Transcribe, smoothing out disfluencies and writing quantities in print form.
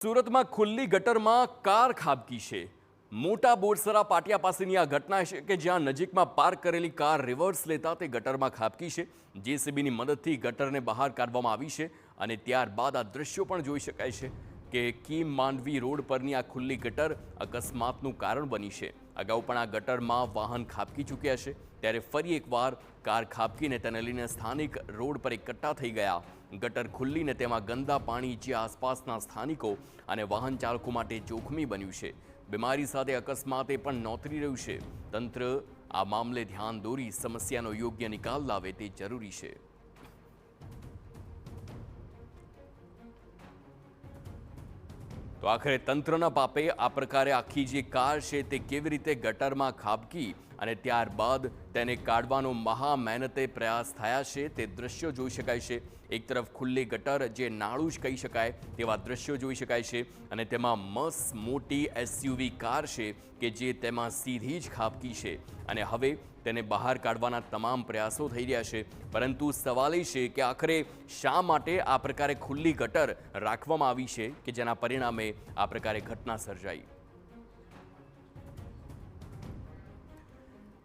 સુરતમાં ખુલ્લી ગટરમાં કાર ખાબકી છે। મોટા બોરસરા પાટિયા પાસેની આ ઘટના છે કે જ્યાં નજીકમાં પાર્ક કરેલી કાર રિવર્સ લેતા તે ગટરમાં ખાબકી છે। જેસીબીની મદદથી ગટરને બહાર કાઢવામાં આવી છે અને ત્યારબાદ આ દ્રશ્યો પણ જોઈ શકાય છે કે કીમ માંડવી રોડ પરની આ ખુલ્લી ગટર અકસ્માતનું કારણ બની છે। અગાઉ પણ આ ગટરમાં વાહન ખાબકી ચૂક્યા છે, ત્યારે ફરી એકવાર કાર ખાબકીને તેને લઈને સ્થાનિક રોડ પર એકઠા થઈ ગયા। ગટર ખુલ્લીને તેમાં ગંદા પાણી જે આસપાસના સ્થાનિકો અને વાહન ચાલકો માટે જોખમી બન્યું છે। બીમારી સાથે અકસ્માતે પણ નોતરી રહ્યું છે। તંત્ર આ મામલે ધ્યાન દોરી સમસ્યાનો યોગ્ય નિકાલ લાવે તે જરૂરી છે। તો આખરે તંત્રના પાપે આ પ્રકારે આખી જે કાર છે તે કેવી રીતે ગટરમાં ખાબકી અને ત્યારબાદ તેને કાઢવાનો મહા મહેનતે પ્રયાસ થયા છે તે દ્રશ્યો જોઈ શકાય છે। એક તરફ ખુલ્લી ગટર જે નાળું જ કહી શકાય તેવા દ્રશ્યો જોઈ શકાય છે અને તેમાં મસ્ત મોટી એસયુવી કાર છે કે જે તેમાં સીધી જ ખાબકી છે અને હવે તેને બહાર કાઢવાના તમામ પ્રયાસો થઈ રહ્યા છે। પરંતુ સવાલ એ છે કે આખરે શા માટે આ પ્રકારે ખુલ્લી ગટર રાખવામાં આવી છે કે જેના પરિણામે આ પ્રકારે ઘટના સર્જાઈ।